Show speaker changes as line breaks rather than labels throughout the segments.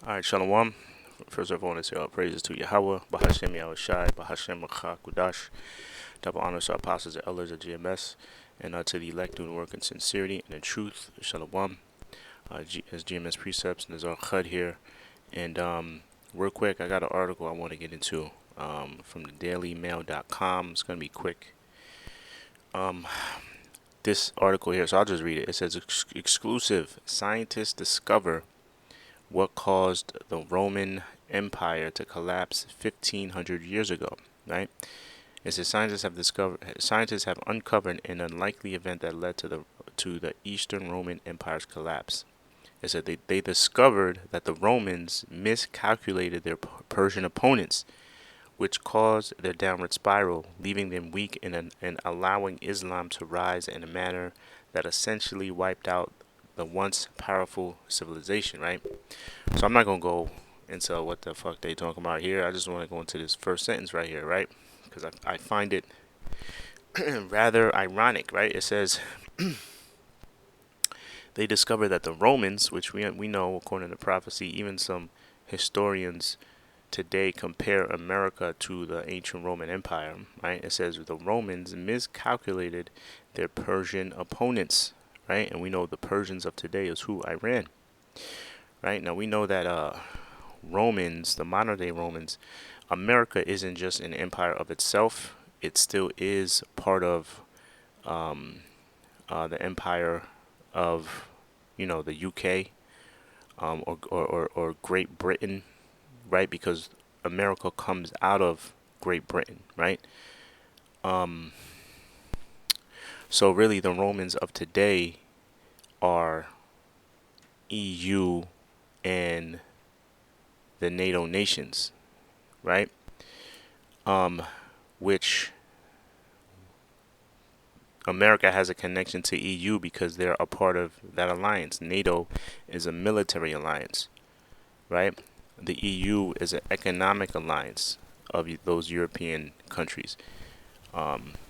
Alright, shalawam. First of all, I want to say all praises to Yahawah, bahasham, Yahawashi, bahasham, kudash. Double honors to our apostles and elders of GMS, and to the elect doing work in sincerity and in truth. Shalawam. As GMS precepts, and there's our chud here. And real quick, I got an article I want to get into from the dailymail.com. It's going to be quick. This article here, so I'll just read it. It says, exclusive scientists discover what caused the Roman Empire to collapse 1500 years ago, right? It says scientists have uncovered an unlikely event that led to the Eastern Roman Empire's collapse. It said they discovered that the Romans miscalculated their Persian opponents, which caused their downward spiral, leaving them weak and allowing Islam to rise in a manner that essentially wiped out the once powerful civilization, right? So I'm not gonna go into what the fuck they talking about here. I just want to go into this first sentence right here, right? Because I find it rather ironic, right? It says they discovered that the Romans, which we know according to prophecy, even some historians today compare America to the ancient Roman Empire, right? It says the Romans miscalculated their Persian opponents, right? And we know the Persians of today is who? Iran, right? Now we know that Romans, the modern day Romans, America isn't just an empire of itself. It still is part of the empire of, the UK, or Great Britain, right? Because America comes out of Great Britain, right? So really, the Romans of today are EU and the NATO nations, right? Which America has a connection to EU because they're a part of that alliance. NATO is a military alliance, right? The EU is an economic alliance of those European countries,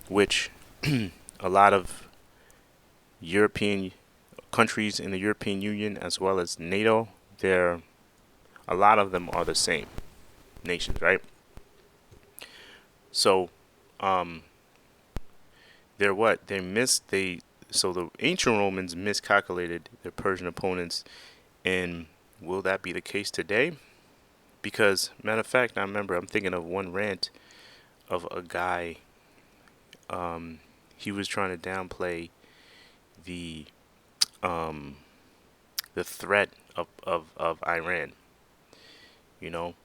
which a lot of European countries in the European Union as well as NATO, a lot of them are the same nations, right? So, so the ancient Romans miscalculated their Persian opponents, and will that be the case today? Because, matter of fact, I'm thinking of one rant of a guy. He was trying to downplay the threat of Iran. You know,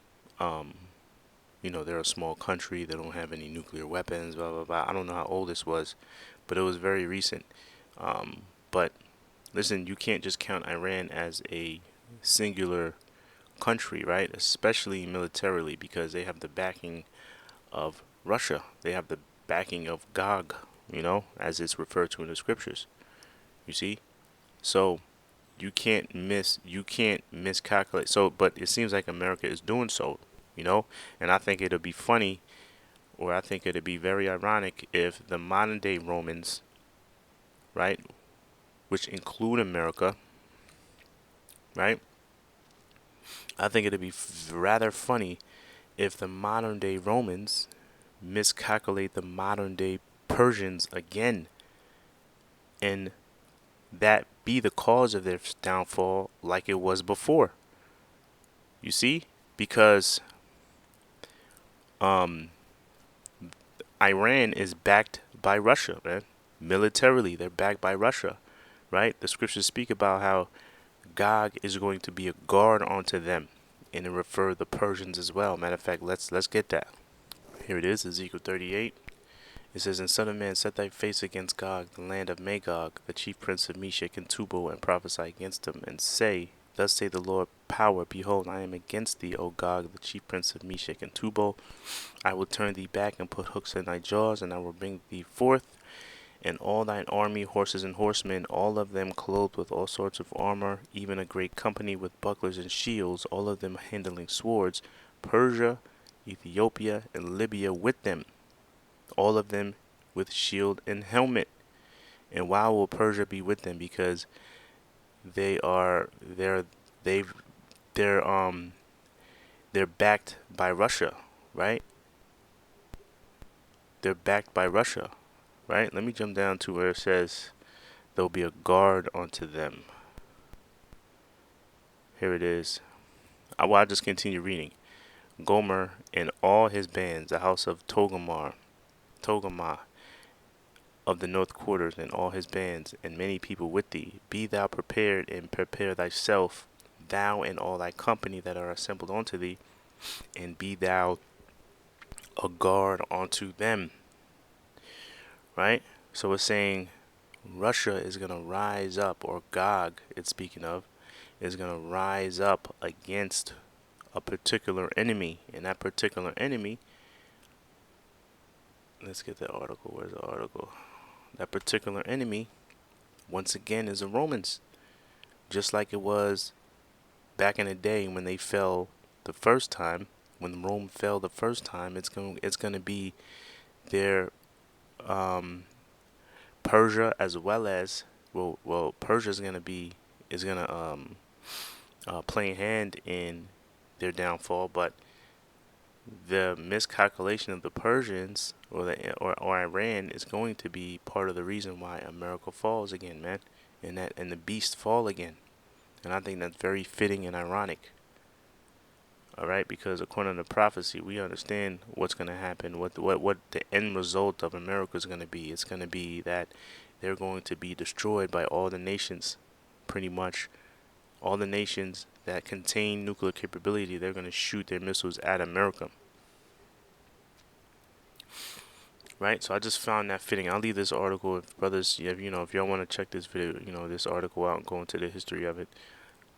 they're a small country. They don't have any nuclear weapons. Blah blah blah. I don't know how old this was, but it was very recent. But listen, you can't just count Iran as a singular country, right? Especially militarily, because they have the backing of Russia. They have the backing of Gog, as it's referred to in the scriptures. You see? So you can't miscalculate. So, but it seems like America is doing so, and I think it'll be funny, or I think it'd be very ironic if the modern day Romans, right, which include America, right, I think it'd be rather funny if the modern day Romans miscalculate the modern day Persians again, and that be the cause of their downfall like it was before. You see? Because Iran is backed by Russia, man. Militarily, they're backed by Russia, right? The scriptures speak about how Gog is going to be a guard onto them, and it refer the Persians as well. Matter of fact, let's get that. Here it is, Ezekiel 38. It says, "And son of man, set thy face against Gog, the land of Magog, the chief prince of Meshech and Tubal, and prophesy against him, and say, Thus say the Lord power, behold, I am against thee, O Gog, the chief prince of Meshech and Tubal. I will turn thee back and put hooks in thy jaws, and I will bring thee forth, and all thine army, horses and horsemen, all of them clothed with all sorts of armor, even a great company with bucklers and shields, all of them handling swords, Persia, Ethiopia, and Libya with them, all of them with shield and helmet. And why will Persia be with them? Because they've they're they're backed by Russia, right? They're backed by Russia, right? Let me jump down to where it says there'll be a guard onto them. Here it is. I'll just continue reading. Gomer and all his bands, the house of Togarmah of the north quarters, and all his bands, and many people with thee. Be thou prepared, and prepare thyself, thou and all thy company that are assembled unto thee, and be thou a guard unto them. Right? So it's saying Russia is going to rise up, or Gog, it's speaking of, is going to rise up against a particular enemy. And that particular enemy, let's get the article. Where's the article? That particular enemy, once again, is the Romans. Just like it was back in the day when they fell the first time. When Rome fell the first time, it's going to be their Persia, as well as Persia is going to play a hand in their downfall, but the miscalculation of the Persians or Iran is going to be part of the reason why America falls again, man, and the beast fall again. And I think that's very fitting and ironic. All right, because according to prophecy, we understand what's going to happen. What the end result of America is going to be. It's going to be that they're going to be destroyed by all the nations, pretty much. All the nations that contain nuclear capability, they're going to shoot their missiles at America. Right, so I just found that fitting. I'll leave this article, if brothers, if y'all want to check this video, this article out and go into the history of it.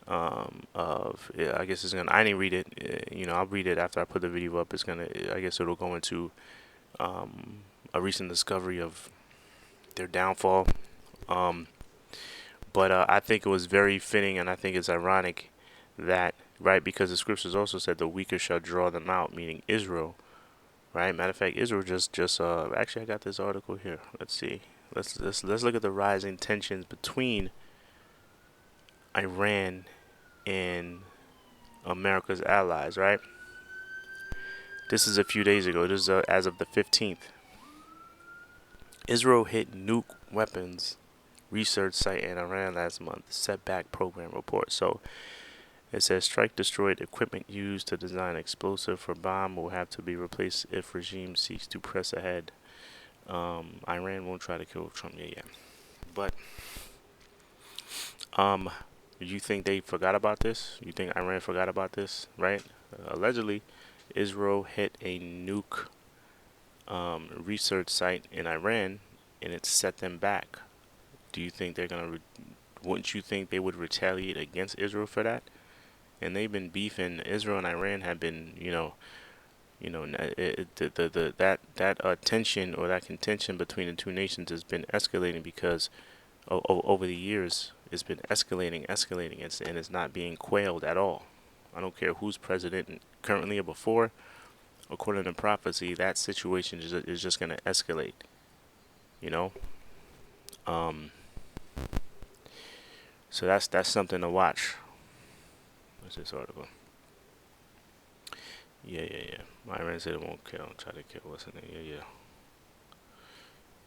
I guess it's gonna. I didn't read it. I'll read it after I put the video up. I guess it'll go into a recent discovery of their downfall. But I think it was very fitting, and I think it's ironic that, right, because the scriptures also said the weaker shall draw them out, meaning Israel. Right. Matter of fact, Israel just actually, I got this article here. Let's see. Let's look at the rising tensions between Iran and America's allies. Right. This is a few days ago. This is as of the 15th. Israel hit nuke weapons research site in Iran last month. Setback program report. So it says strike destroyed equipment used to design explosive for bomb will have to be replaced if regime seeks to press ahead. Iran won't try to kill Trump. Yeah. But you think they forgot about this? You think Iran forgot about this? Right? Allegedly, Israel hit a nuke research site in Iran, and it set them back. Do you think they're gonna? Wouldn't you think they would retaliate against Israel for that? And they've been beefing. Israel and Iran have been, that tension or that contention between the two nations has been escalating because over the years it's been escalating, and it's not being quailed at all. I don't care who's president currently or before. According to prophecy, that situation is just going to escalate. So that's something to watch. What's this article? Yeah. Iran said it won't kill. Try to kill. What's the name? Yeah.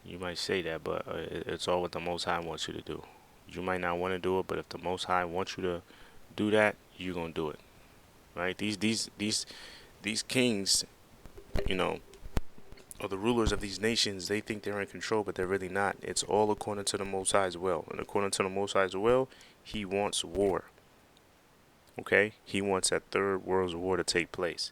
You might say that, but it's all what the Most High wants you to do. You might not want to do it, but if the Most High wants you to do that, you're gonna do it. Right? These kings, or the rulers of these nations, they think they're in control, but they're really not. It's all according to the Most High's will, and according to the Most High's will, He wants war. Okay, He wants that third world war to take place.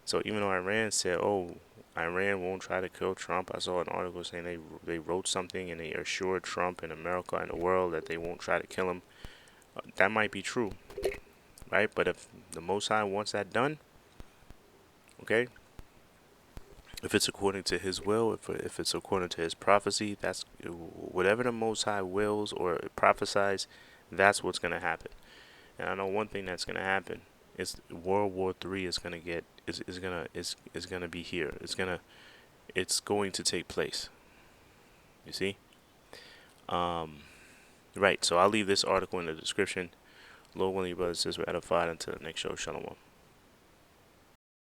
So even though Iran said, "Oh, Iran won't try to kill Trump," I saw an article saying they wrote something and they assured Trump and America and the world that they won't try to kill him. That might be true, right? But if the Most High wants that done, okay, if it's according to His will, if it's according to His prophecy, that's whatever the Most High wills or prophesies, that's what's gonna happen. And I know one thing that's gonna happen is World War III is gonna be here. It's going to take place. You see? Right. So I'll leave this article in the description.
Lord willing, you brothers and sisters were edified. Until the next show, shalom.